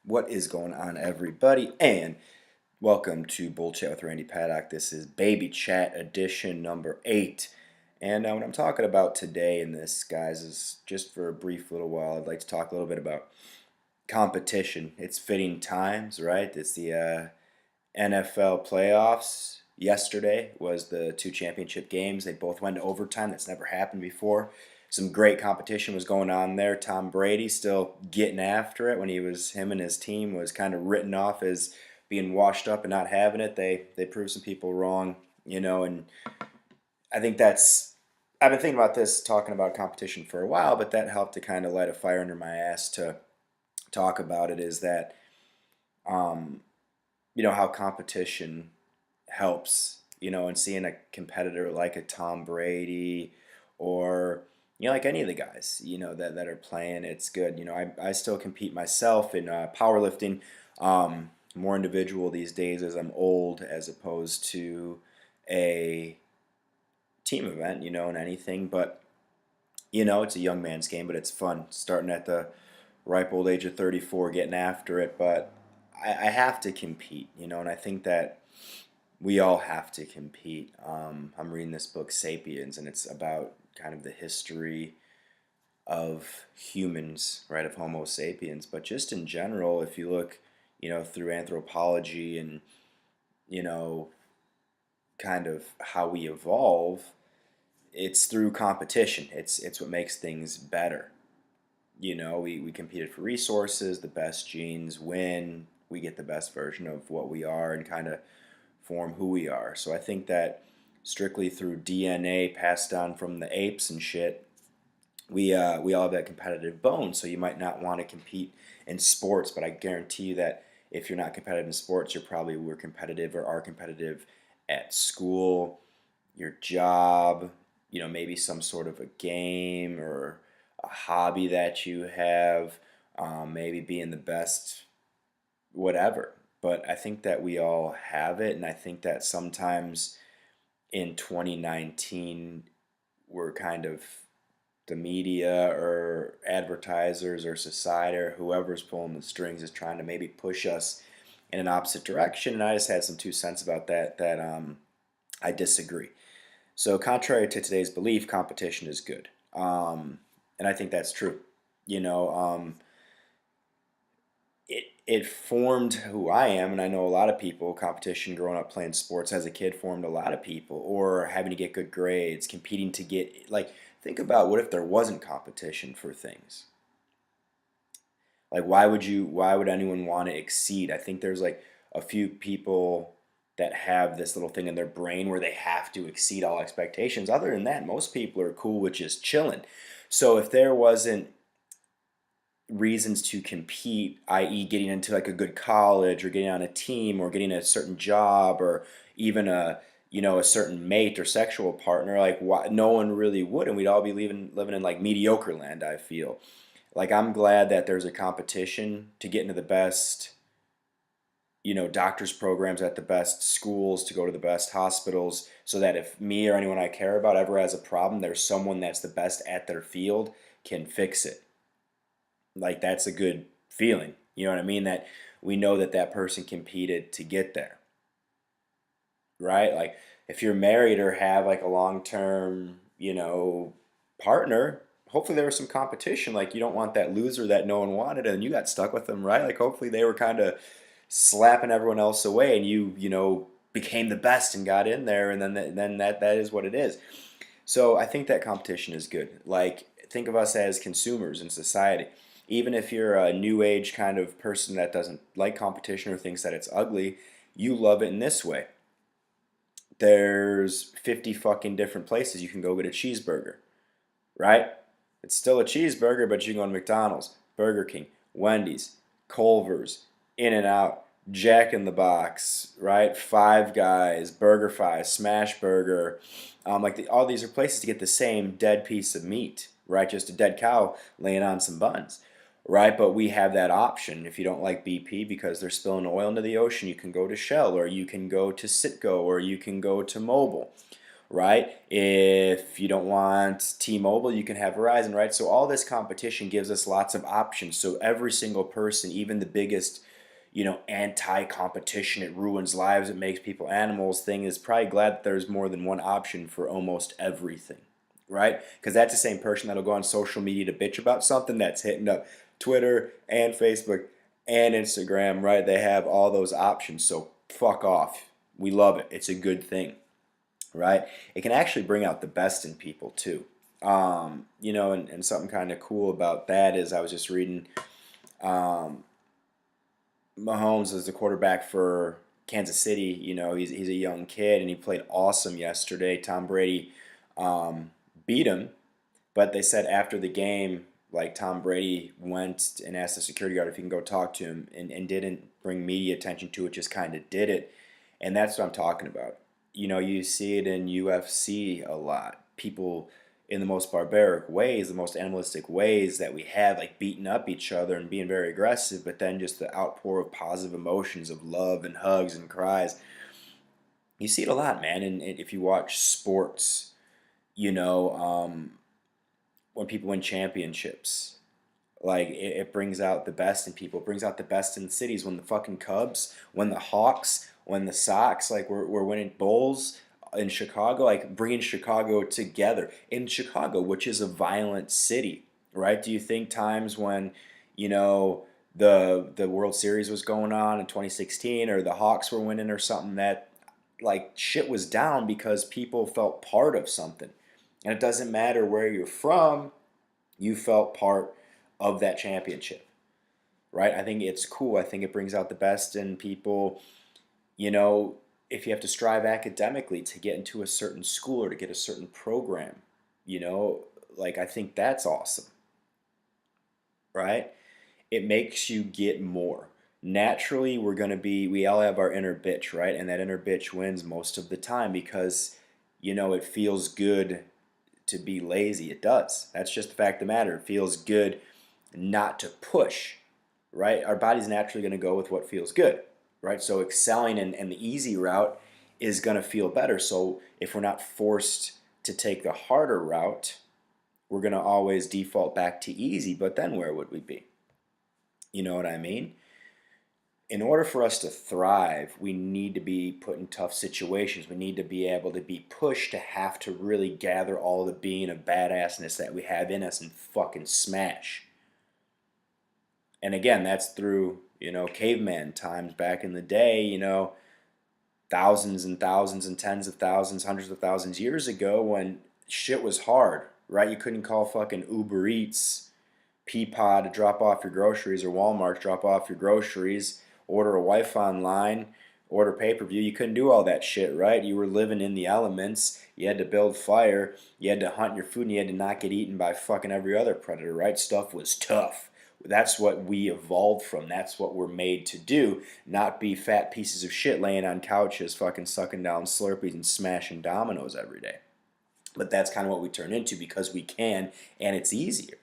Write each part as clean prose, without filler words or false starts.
What is going on, everybody? And welcome to Bull Chat with Randy Paddock. This is Baby Chat edition number 8. And what I'm talking about today in this, guys, is just for a brief little while, I'd like to talk a little bit about competition. It's fitting times, right? It's the NFL playoffs. Yesterday was the two championship games. They both went to overtime. That's never happened before. Some great competition was going on there. Tom Brady still getting after it when him and his team was kind of written off as being washed up and not having it. They proved some people wrong, and I think I've been thinking about this, talking about competition for a while, but that helped to kind of light a fire under my ass to talk about it. Is that um, how competition helps, and seeing a competitor like a Tom Brady or like any of the guys, that are playing, it's good. I still compete myself in powerlifting, more individual these days as I'm old, as opposed to a team event, and anything. But it's a young man's game, but it's fun starting at the ripe old age of 34, getting after it. But I have to compete, and I think that we all have to compete. I'm reading this book, Sapiens, and it's about kind of the history of humans, right, of Homo sapiens. But just in general, if you look, through anthropology and, you know, kind of how we evolve, it's through competition. It's what makes things better. We competed for resources, the best genes win, we get the best version of what we are and kind of form who we are. So I think that strictly through DNA passed down from the apes and shit, we all have that competitive bone. So you might not want to compete in sports, but I guarantee you that if you're not competitive in sports, you're probably were competitive or are competitive at school, your job, maybe some sort of a game or a hobby that you have, maybe being the best, whatever. But I think that we all have it, and I think that sometimes in 2019, we're kind of the media or advertisers or society or whoever's pulling the strings is trying to maybe push us in an opposite direction. And I just had some 2 cents about that I disagree. So contrary to today's belief, competition is good. And I think that's true. You know, it formed who I am, and I know a lot of people. Competition, growing up playing sports as a kid, formed a lot of people, or having to get good grades, competing to get like. Think about what if there wasn't competition for things. Like, why would anyone want to exceed? I think there's like a few people that have this little thing in their brain where they have to exceed all expectations. Other than that, most people are cool with just chilling. So if there wasn't reasons to compete, i.e., getting into like a good college or getting on a team or getting a certain job or even a certain mate or sexual partner, like why, no one really would, and we'd all be living in like mediocre land. I feel like I'm glad that there's a competition to get into the best, doctors programs at the best schools, to go to the best hospitals, so that if me or anyone I care about ever has a problem, there's someone that's the best at their field can fix it. Like, that's a good feeling. You know what I mean? That we know that that person competed to get there, right? Like, if you're married or have like a long-term, partner, hopefully there was some competition. Like, you don't want that loser that no one wanted and you got stuck with them, right? Like, hopefully they were kind of slapping everyone else away and you became the best and got in there, and then that is what it is. So I think that competition is good. Like, think of us as consumers in society. Even if you're a new age kind of person that doesn't like competition or thinks that it's ugly, you love it in this way. There's 50 fucking different places you can go get a cheeseburger, right? It's still a cheeseburger, but you can go to McDonald's, Burger King, Wendy's, Culver's, In-N-Out, Jack in the Box, right? Five Guys, Burger Fi, Smash Burger. All these are places to get the same dead piece of meat, right? Just a dead cow laying on some buns, right? But we have that option. If you don't like BP because they're spilling oil into the ocean, you can go to Shell, or you can go to Citgo, or you can go to Mobil, right? If you don't want T-Mobile, you can have Verizon, right? So all this competition gives us lots of options. So every single person, even the biggest, anti-competition, it ruins lives, it makes people animals thing, is probably glad that there's more than one option for almost everything, right? Because that's the same person that'll go on social media to bitch about something that's hitting up Twitter and Facebook and Instagram, right? They have all those options. So fuck off. We love it. It's a good thing, right? It can actually bring out the best in people too. And something kind of cool about that is I was just reading Mahomes is the quarterback for Kansas City. He's a young kid and he played awesome yesterday. Tom Brady beat him, but they said after the game, like Tom Brady went and asked the security guard if he can go talk to him and didn't bring media attention to it, just kind of did it. And that's what I'm talking about. You see it in UFC a lot. People in the most barbaric ways, the most animalistic ways that we have, like beating up each other and being very aggressive, but then just the outpour of positive emotions of love and hugs and cries. You see it a lot, man. And if you watch sports, when people win championships, like it brings out the best in people. It brings out the best in cities. When the fucking Cubs, when the Hawks, when the Sox, like we're winning Bulls in Chicago, like bringing Chicago together. In Chicago, which is a violent city, right? Do you think times when, you know, the World Series was going on in 2016 or the Hawks were winning or something, that like shit was down because people felt part of something. And it doesn't matter where you're from, you felt part of that championship, right? I think it's cool. I think it brings out the best in people. You know, if you have to strive academically to get into a certain school or to get a certain program, like I think that's awesome, right? It makes you get more. Naturally, we all have our inner bitch, right? And that inner bitch wins most of the time because, it feels good to be lazy. It does. That's just the fact of the matter. It feels good not to push, right? Our body's naturally going to go with what feels good, right? So excelling and the easy route is going to feel better. So if we're not forced to take the harder route, we're going to always default back to easy. But then where would we be? You know what I mean? In order for us to thrive, we need to be put in tough situations. We need to be able to be pushed to have to really gather all the being of badassness that we have in us and fucking smash. And again, that's through, caveman times back in the day, thousands and thousands and tens of thousands, hundreds of thousands years ago when shit was hard, right? You couldn't call fucking Uber Eats, Peapod to drop off your groceries or Walmart to drop off your groceries, order a wife online, order pay-per-view. You couldn't do all that shit, right? You were living in the elements. You had to build fire. You had to hunt your food and you had to not get eaten by fucking every other predator, right? Stuff was tough. That's what we evolved from. That's what we're made to do. Not be fat pieces of shit laying on couches, fucking sucking down Slurpees and smashing dominoes every day. But that's kind of what we turn into because we can and it's easier.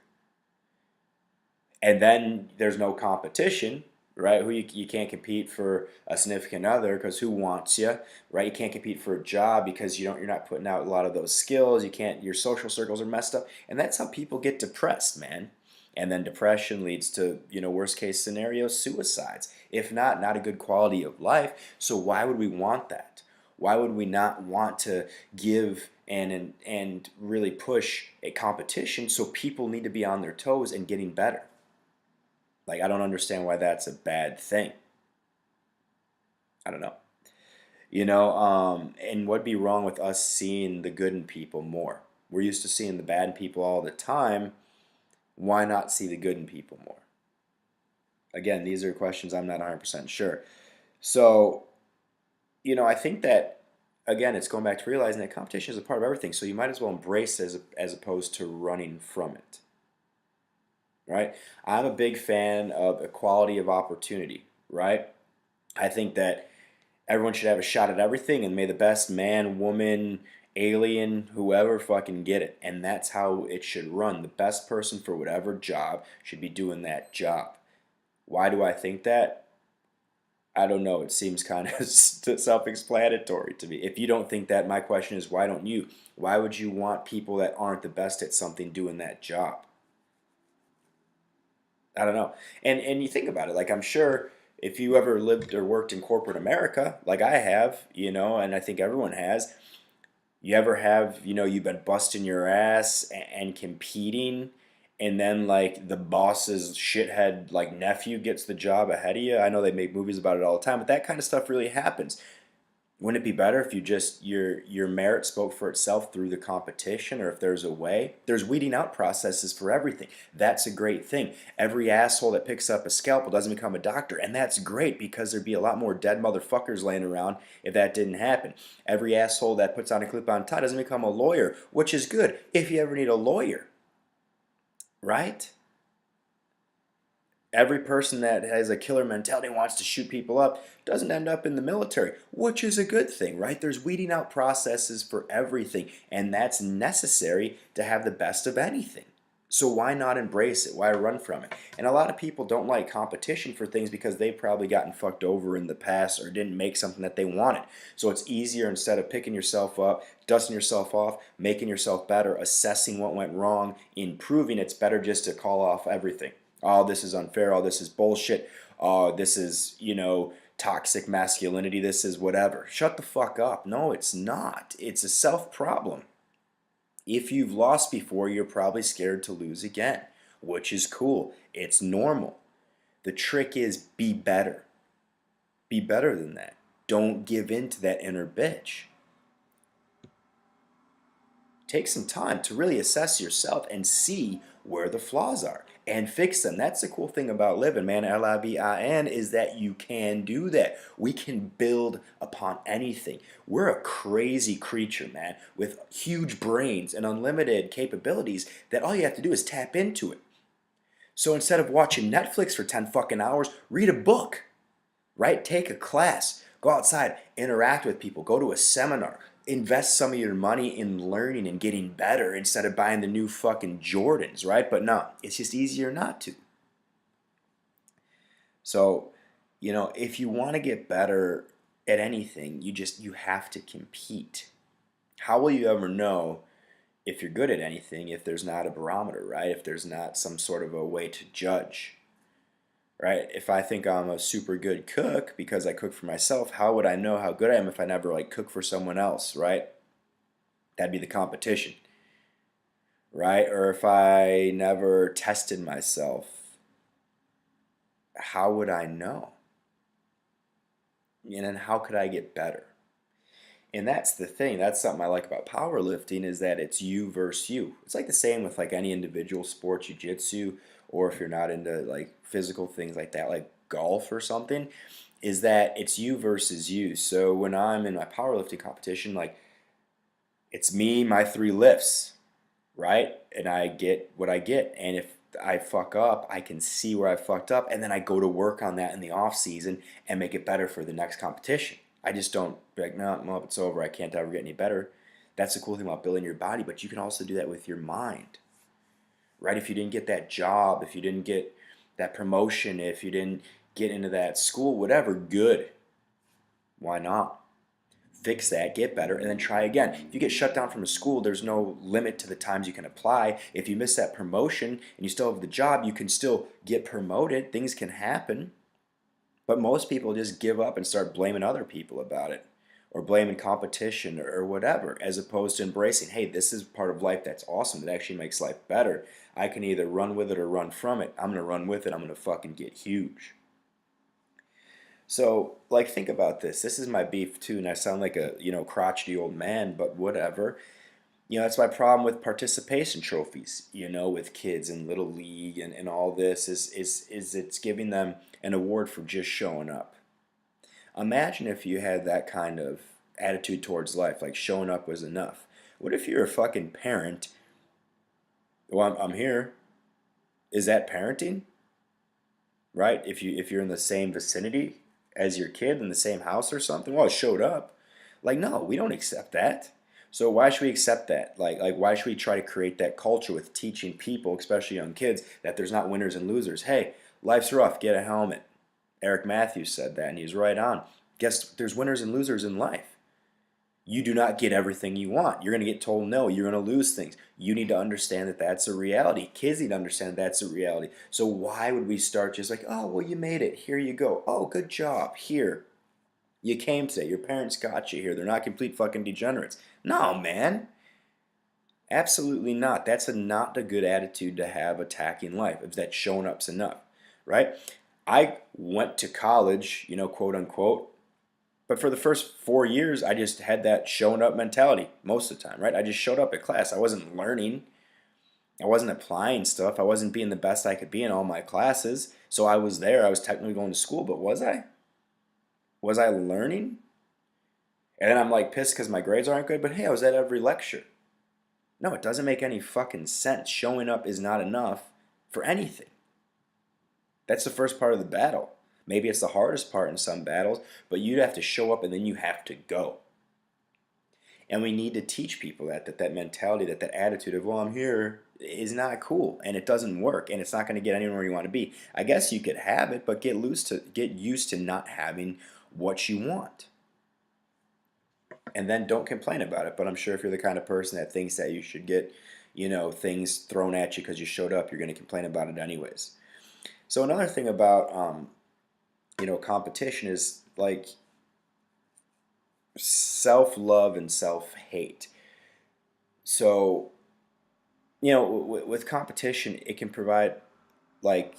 And then there's no competition, right? You can't compete for a significant other because who wants you, right? You can't compete for a job because you're not putting out a lot of those skills. Your social circles are messed up, and that's how people get depressed, man. And then depression leads to, worst case scenario, suicides. If not a good quality of life. So why would we want that? Why would we not want to give and really push a competition? So people need to be on their toes and getting better. Like, I don't understand why that's a bad thing. I don't know. And what'd be wrong with us seeing the good in people more? We're used to seeing the bad in people all the time. Why not see the good in people more? Again, these are questions I'm not 100% sure. So, I think that, again, it's going back to realizing that competition is a part of everything. So you might as well embrace it as opposed to running from it. Right? I'm a big fan of equality of opportunity, right? I think that everyone should have a shot at everything and may the best man, woman, alien, whoever fucking get it. And that's how it should run. The best person for whatever job should be doing that job. Why do I think that? I don't know. It seems kind of self-explanatory to me. If you don't think that, my question is, why don't you? Why would you want people that aren't the best at something doing that job? I don't know. And you think about it, like I'm sure if you ever lived or worked in corporate America, like I have, and I think everyone has, you ever have, you've been busting your ass and competing, and then like the boss's shithead like nephew gets the job ahead of you. I know they make movies about it all the time, but that kind of stuff really happens. Wouldn't it be better if you just your merit spoke for itself through the competition, or if there's a way? There's weeding out processes for everything. That's a great thing. Every asshole that picks up a scalpel doesn't become a doctor, and that's great because there'd be a lot more dead motherfuckers laying around if that didn't happen. Every asshole that puts on a clip-on tie doesn't become a lawyer, which is good if you ever need a lawyer, right? Every person that has a killer mentality and wants to shoot people up doesn't end up in the military, which is a good thing, right? There's weeding out processes for everything, and that's necessary to have the best of anything. So why not embrace it? Why run from it? And a lot of people don't like competition for things because they've probably gotten fucked over in the past or didn't make something that they wanted. So it's easier, instead of picking yourself up, dusting yourself off, making yourself better, assessing what went wrong, improving, it's better just to call off everything. Oh, this is unfair. Oh, this is bullshit. Oh, this is, toxic masculinity. This is whatever. Shut the fuck up. No, it's not. It's a self problem. If you've lost before, you're probably scared to lose again, which is cool. It's normal. The trick is be better. Be better than that. Don't give in to that inner bitch. Take some time to really assess yourself and see where the flaws are and fix them. That's the cool thing about living, man. Livin, is that you can do that. We can build upon anything. We're a crazy creature, man, with huge brains and unlimited capabilities that all you have to do is tap into it. So instead of watching Netflix for 10 fucking hours, read a book, right? Take a class, go outside, interact with people, go to a seminar, invest some of your money in learning and getting better instead of buying the new fucking Jordans, right? But no, it's just easier not to. So, if you want to get better at anything, you have to compete. How will you ever know if you're good at anything if there's not a barometer, right? If there's not some sort of a way to judge, right? If I think I'm a super good cook because I cook for myself, how would I know how good I am if I never like cook for someone else, right? That'd be the competition, right? Or if I never tested myself, how would I know? And then how could I get better? And that's the thing. That's something I like about powerlifting, is that it's you versus you. It's like the same with like any individual sport, jiu-jitsu, or if you're not into like physical things like that, like golf or something, is that it's you versus you. So when I'm in my powerlifting competition, like it's me, my 3 lifts, right? And I get what I get. And if I fuck up, I can see where I fucked up, and then I go to work on that in the off season and make it better for the next competition. I just don't be like, no, it's over. I can't ever get any better. That's the cool thing about building your body, but you can also do that with your mind, right? If you didn't get that job, if you didn't get that promotion, if you didn't get into that school, whatever, good. Why not? Fix that, get better, and then try again. If you get shut down from a school, there's no limit to the times you can apply. If you miss that promotion and you still have the job, you can still get promoted. Things can happen. But most people just give up and start blaming other people about it, or blaming competition or whatever, as opposed to embracing, hey, this is part of life that's awesome, that actually makes life better. I can either run with it or run from it. I'm going to run with it. I'm going to fucking get huge. So, like, think about this. This is my beef too, and I sound like a, crotchety old man, but whatever. That's my problem with participation trophies, with kids in Little League and all this is it's giving them an award for just showing up. Imagine if you had that kind of attitude towards life, like showing up was enough. What if you're a fucking parent? Well, I'm here. Is that parenting? Right? If you're in the same vicinity as your kid, in the same house or something, well, I showed up. Like, no, we don't accept that. So why should we accept that? Like why should we try to create that culture with teaching people, especially young kids, that there's not winners and losers? Hey, life's rough. Get a helmet. Eric Matthews said that, and he's right on. Guess there's winners and losers in life. You do not get everything you want. You're going to get told no. You're going to lose things. You need to understand that that's a reality. Kids need to understand that that's a reality. So why would we start just like, oh, well, you made it. Here you go. Oh, good job. Here. You came today. Your parents got you here. They're not complete fucking degenerates. No, man. Absolutely not. That's not a good attitude to have attacking life, if that showing up's enough, right? I went to college, quote unquote, but for the first 4 years, I just had that showing up mentality most of the time, right? I just showed up at class. I wasn't learning. I wasn't applying stuff. I wasn't being the best I could be in all my classes. So I was there. I was technically going to school, but was I? Was I learning? And then I'm like pissed because my grades aren't good, but hey, I was at every lecture. No, it doesn't make any fucking sense. Showing up is not enough for anything. That's the first part of the battle. Maybe it's the hardest part in some battles, but you have to show up and then you have to go. And we need to teach people that mentality, that attitude of, well, I'm here, is not cool, and it doesn't work, and it's not going to get anywhere you want to be. I guess you could have it, but get used to not having what you want. And then don't complain about it. But I'm sure if you're the kind of person that thinks that you should get, things thrown at you because you showed up, you're going to complain about it anyways. So another thing about, competition is like self-love and self-hate. So, with competition, it can provide, like,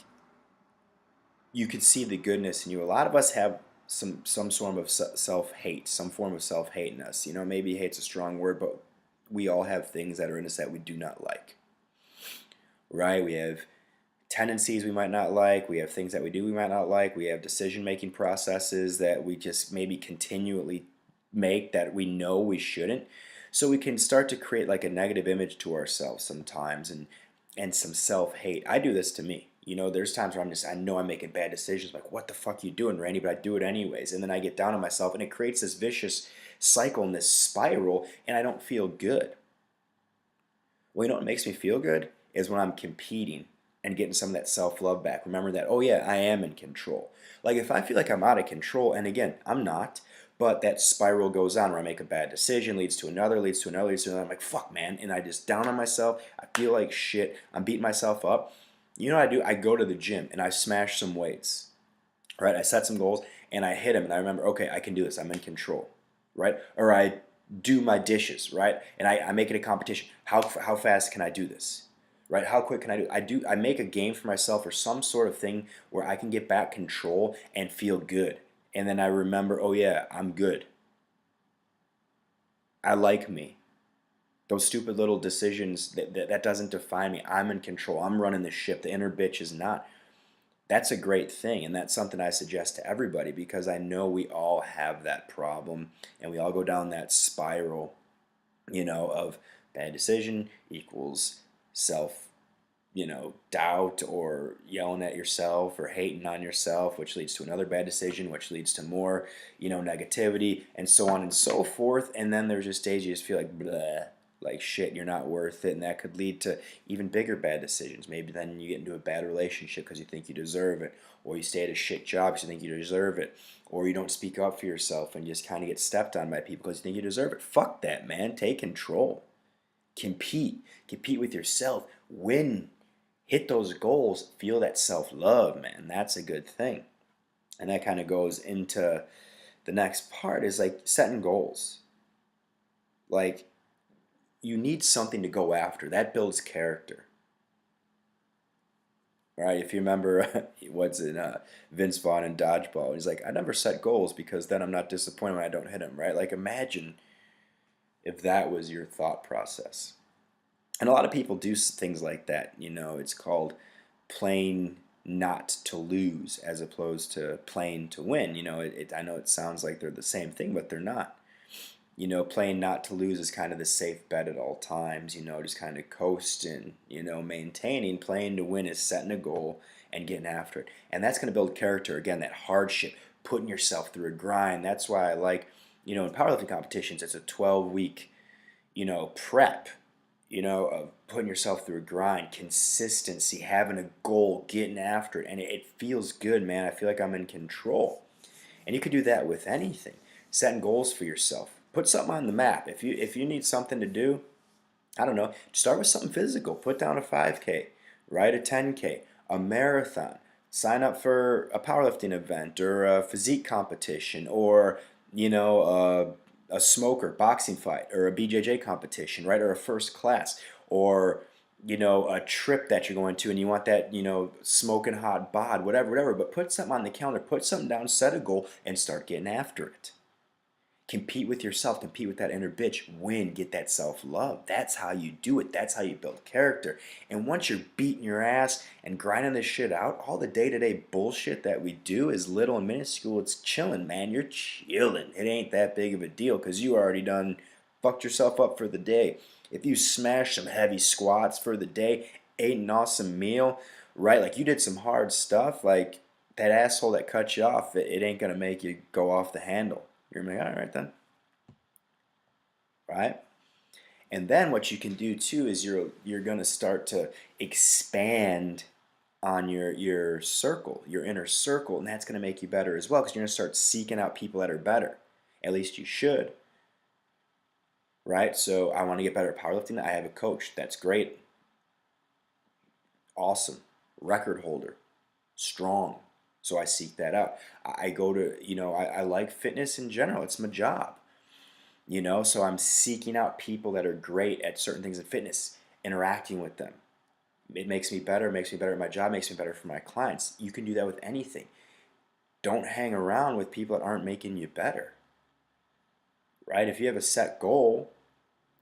you can see the goodness in you. A lot of us have some form of self-hate, some form of self-hate in us. Maybe hate's a strong word, but we all have things that are in us that we do not like, right? We have tendencies we might not like. We have things that we do we might not like. We have decision-making processes that we just maybe continually make that we know we shouldn't. So we can start to create like a negative image to ourselves sometimes, and some self-hate. I do this to me. There's times where I know I'm making bad decisions. Like, what the fuck you doing, Randy? But I do it anyways. And then I get down on myself, and it creates this vicious cycle and this spiral, and I don't feel good. Well, what makes me feel good is when I'm competing and getting some of that self-love back. Remember that, oh yeah, I am in control. Like if I feel like I'm out of control, and again, I'm not, but that spiral goes on where I make a bad decision, leads to another, leads to another, leads to another. I'm like, fuck, man. And I just down on myself. I feel like shit. I'm beating myself up. You know what I do? I go to the gym and I smash some weights, right? I set some goals and I hit them and I remember, okay, I can do this. I'm in control, right? Or I do my dishes, right? And I make it a competition. How fast can I do this, right? How quick can I do? I make a game for myself or some sort of thing where I can get back control and feel good. And then I remember, oh yeah, I'm good. I like me. Those stupid little decisions, that doesn't define me. I'm in control. I'm running the ship. The inner bitch is not. That's a great thing, and that's something I suggest to everybody because I know we all have that problem, and we all go down that spiral, of bad decision equals self, doubt or yelling at yourself or hating on yourself, which leads to another bad decision, which leads to more, negativity, and so on and so forth. And then there's just days you just feel like bleh, like shit, you're not worth it, and that could lead to even bigger bad decisions. Maybe then you get into a bad relationship because you think you deserve it, or you stay at a shit job because you think you deserve it, or you don't speak up for yourself and you just kind of get stepped on by people because you think you deserve it. Fuck that, man. Take control. Compete with yourself. Win. Hit those goals. Feel that self-love, man. That's a good thing. And that kind of goes into the next part is like setting goals. Like, you need something to go after. That builds character. Right? If you remember what's in Vince Vaughn in Dodgeball, he's like, I never set goals because then I'm not disappointed when I don't hit them, right? Like, imagine if that was your thought process. And a lot of people do things like that. It's called playing not to lose as opposed to playing to win. I know it sounds like they're the same thing, but they're not. Playing not to lose is kind of the safe bet at all times, just kind of coasting, maintaining. Playing to win is setting a goal and getting after it. And that's going to build character. Again, that hardship, putting yourself through a grind. That's why I like, in powerlifting competitions, it's a 12-week, prep. of putting yourself through a grind, consistency, having a goal, getting after it, and it feels good, man. I feel like I'm in control. And you could do that with anything. Setting goals for yourself. Put something on the map. If you need something to do, I don't know, start with something physical. Put down a 5K, ride a 10K, a marathon. Sign up for a powerlifting event or a physique competition or, a smoker boxing fight or a BJJ competition, right? Or a first class or, a trip that you're going to and you want that, smoking hot bod, whatever, whatever. But put something on the calendar, put something down, set a goal, and start getting after it. Compete with yourself, compete with that inner bitch, win, get that self-love. That's how you do it. That's how you build character. And once you're beating your ass and grinding this shit out, all the day-to-day bullshit that we do is little and minuscule. It's chilling, man. You're chilling. It ain't that big of a deal because you already done fucked yourself up for the day. If you smash some heavy squats for the day, ate an awesome meal, right? Like you did some hard stuff, like that asshole that cut you off, it ain't gonna make you go off the handle. You're like, all right then, right? And then what you can do too is you're going to start to expand on your circle, your inner circle, and that's going to make you better as well because you're going to start seeking out people that are better. At least you should, right? So I want to get better at powerlifting. I have a coach. That's great. Awesome. Record holder. Strong. So I seek that out. I go to, I like fitness in general. It's my job. So I'm seeking out people that are great at certain things in fitness, interacting with them. It makes me better, makes me better at my job, makes me better for my clients. You can do that with anything. Don't hang around with people that aren't making you better, right? If you have a set goal,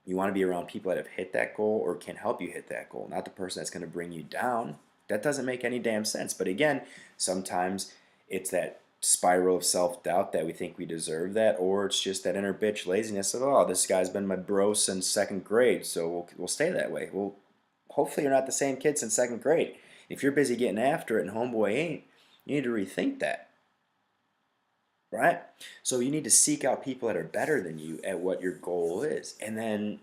you want to be around people that have hit that goal or can help you hit that goal, not the person that's going to bring you down. That doesn't make any damn sense. But again, sometimes it's that spiral of self-doubt that we think we deserve that, or it's just that inner bitch laziness of, oh, this guy's been my bro since second grade, so we'll stay that way. Well, hopefully you're not the same kid since second grade. If you're busy getting after it and homeboy ain't, you need to rethink that, right? So you need to seek out people that are better than you at what your goal is, and then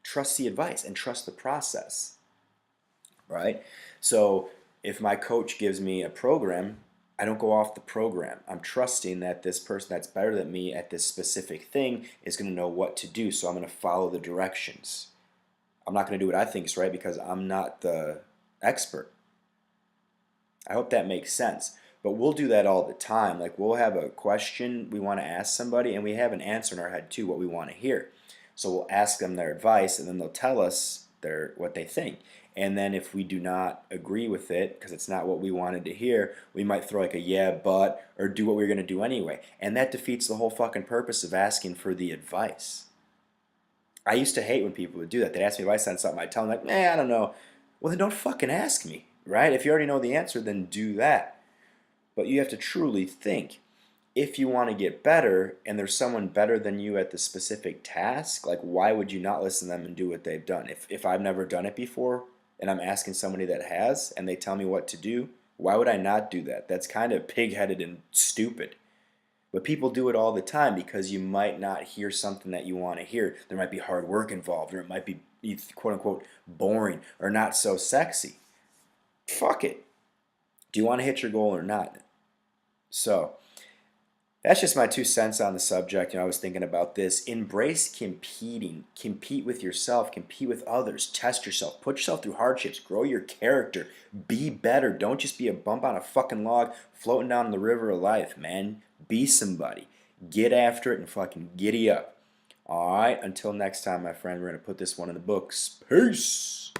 trust the advice and trust the process, right? So if my coach gives me a program, I don't go off the program. I'm trusting that this person that's better than me at this specific thing is going to know what to do, so I'm going to follow the directions. I'm not going to do what I think is right because I'm not the expert. I hope that makes sense. But we'll do that all the time. Like we'll have a question we want to ask somebody and we have an answer in our head too, what we want to hear. So we'll ask them their advice and then they'll tell us what they think. And then if we do not agree with it because it's not what we wanted to hear, we might throw like a yeah, but, or do what we are going to do anyway. And that defeats the whole fucking purpose of asking for the advice. I used to hate when people would do that. They'd ask me advice on something. I'd tell them like, I don't know. Well, then don't fucking ask me, right? If you already know the answer, then do that. But you have to truly think. If you want to get better and there's someone better than you at the specific task, like why would you not listen to them and do what they've done? If I've never done it before and I'm asking somebody that has and they tell me what to do, why would I not do that? That's kind of pig-headed and stupid. But people do it all the time because you might not hear something that you want to hear. There might be hard work involved or it might be quote unquote boring or not so sexy. Fuck it. Do you want to hit your goal or not? So that's just my 2 cents on the subject. I was thinking about this. Embrace competing. Compete with yourself. Compete with others. Test yourself. Put yourself through hardships. Grow your character. Be better. Don't just be a bump on a fucking log floating down the river of life, man. Be somebody. Get after it and fucking giddy up. All right. Until next time, my friend, we're going to put this one in the books. Peace.